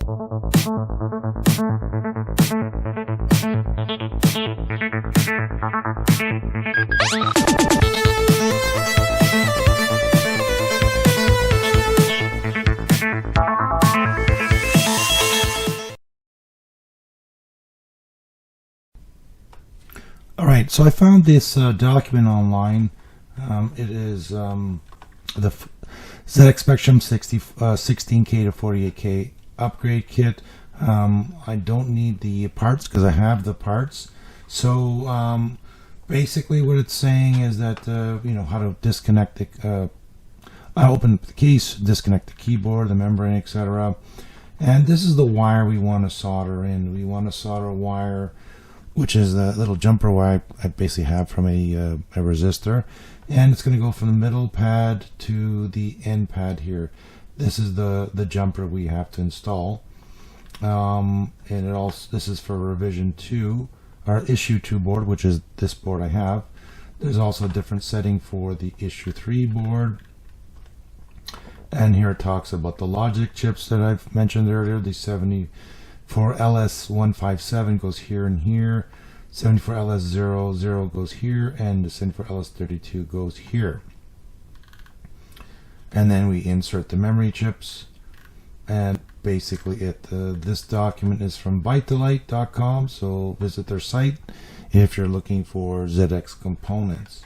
Alright, so I found this document online. It is the ZX Spectrum 16K to 48K upgrade kit. I don't need the parts because I have the parts. So basically what it's saying is that you know how to disconnect the open the case, disconnect the keyboard, the membrane, etc. And this is the wire we want to solder in. We want to solder a wire which is the little jumper wire I basically have from a resistor, and it's going to go from the middle pad to the end pad here. This is the jumper we have to install, and it also, this is for revision 2 or issue 2 board, which is this board I have. There's also a different setting for the issue 3 board, and here it talks about the logic chips that I've mentioned earlier. The 74LS157 goes here and here, 74LS00 goes here, and the 74LS32 goes here. And then we insert the memory chips, and basically this document is from bytelight.com, so visit their site if you're looking for ZX components.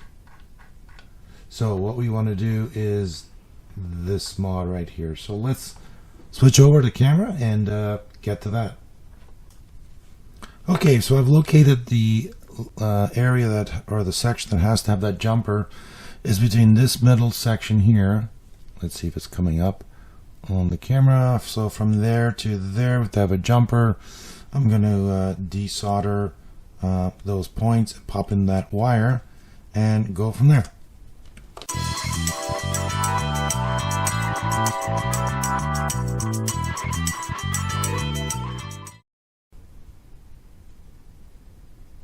So what we want to do is this mod right here. So let's switch over to camera and get to that. Okay, so I've located the area that, or the section that has to have that jumper, is between this middle section here. Let's see if it's coming up on the camera. So from there to there, we have to have a jumper. I'm going to desolder those points, pop in that wire, and go from there.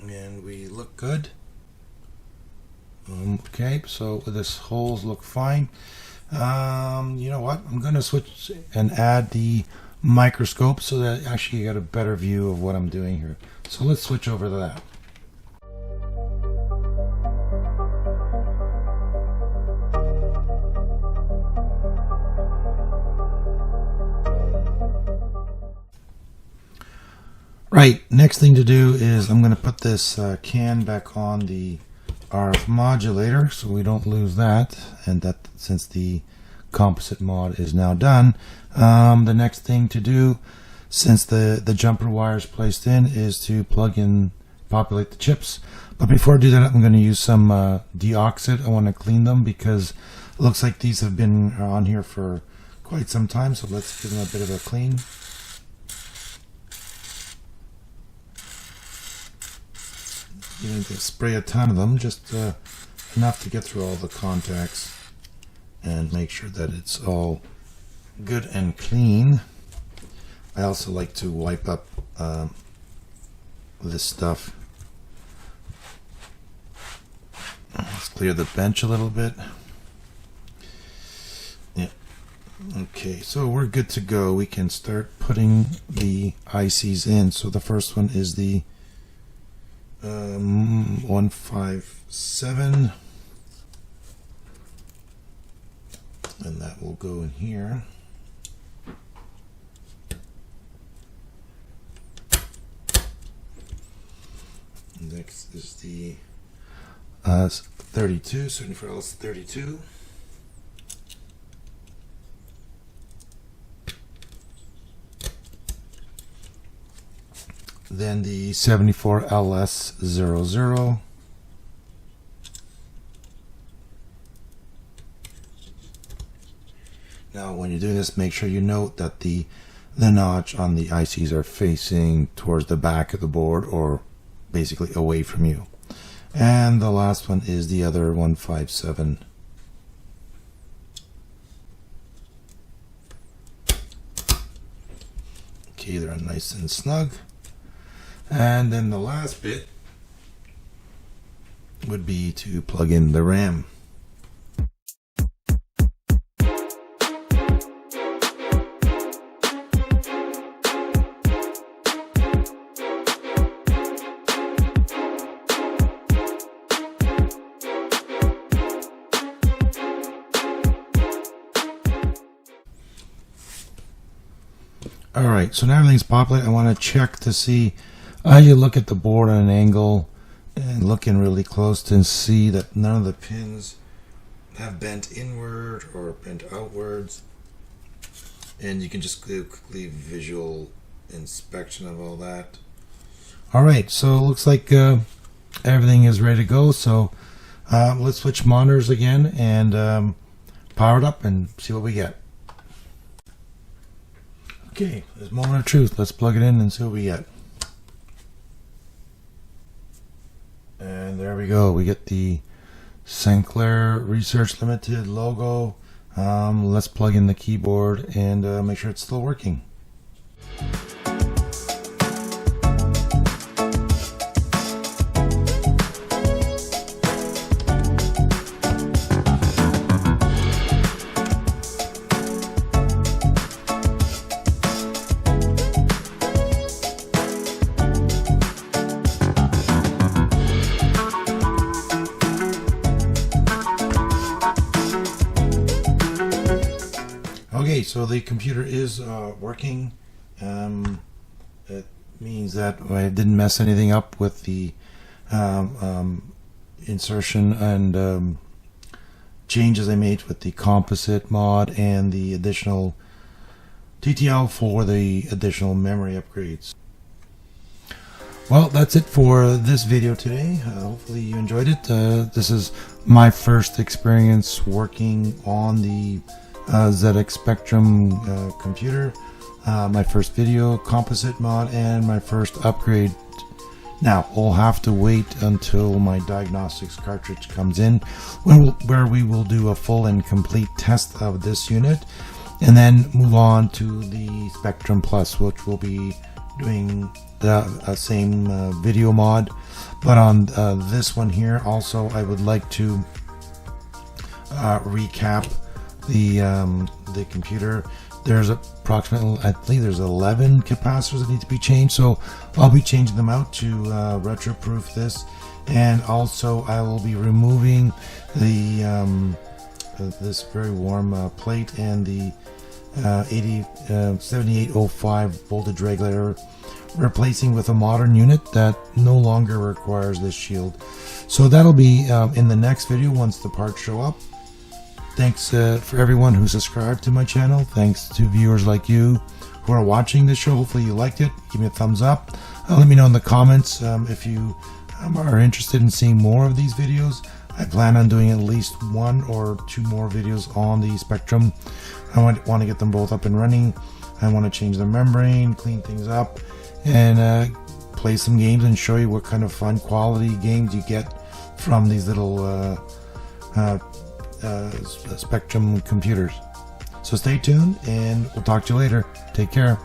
And we look good. Okay, so this holes look fine. You know what? I'm going to switch and add the microscope so that actually you get a better view of what I'm doing here. So let's switch over to that. Right, next thing to do is I'm going to put this can back on the RF modulator so we don't lose that, and that since the composite mod is now done, the next thing to do, since the jumper wire is placed in, is to plug in, populate the chips. But before I do that, I'm going to use some deoxit. I want to clean them because it looks like these have been on here for quite some time, so let's give them a bit of a clean. You don't need to spray a ton of them, just enough to get through all the contacts and make sure that it's all good and clean. I also like to wipe up this stuff. Let's clear the bench a little bit. Yeah. Okay, so we're good to go. We can start putting the ICs in. So the first one is the 157, and that will go in here. Next is the 32, 74LS32. Then the 74LS00. Now when you're doing this, make sure you note that the notch on the ICs are facing towards the back of the board, or basically away from you. And the last one is the other 157. Okay, they're nice and snug. And then the last bit would be to plug in the RAM. Alright, so now everything's populated. I want to check to see how you look at the board at an angle and look in really close to see that none of the pins have bent inward or bent outwards. And you can just do quickly visual inspection of all that. Alright, so it looks like everything is ready to go. So let's switch monitors again and power it up and see what we get. Okay, there's a moment of truth. Let's plug it in and see what we get. And there we go. We get the Sinclair Research Limited logo. Let's plug in the keyboard and make sure it's still working. Okay, so the computer is working. It means that I didn't mess anything up with the insertion and changes I made with the composite mod and the additional TTL for the additional memory upgrades. Well, that's it for this video today. Hopefully you enjoyed it. This is my first experience working on the ZX Spectrum computer, my first video composite mod, and my first upgrade. Now we'll have to wait until my diagnostics cartridge comes in, where we will do a full and complete test of this unit, and then move on to the Spectrum Plus, which will be doing the same video mod. But on this one here also, I would like to recap the computer. There's approximately, I believe there's 11 capacitors that need to be changed, so I'll be changing them out to retro-proof this, and also I will be removing the this very warm plate and the 7805 voltage regulator, replacing with a modern unit that no longer requires this shield. So that'll be in the next video once the parts show up. Thanks for everyone who subscribed to my channel. Thanks to viewers like you who are watching this show. Hopefully you liked it. Give me a thumbs up. Let me know in the comments if you are interested in seeing more of these videos. I plan on doing at least 1 or 2 more videos on the Spectrum. I want to get them both up and running. I want to change the membrane, clean things up, and play some games and show you what kind of fun quality games you get from these little Spectrum computers. So stay tuned and we'll talk to you later. Take care.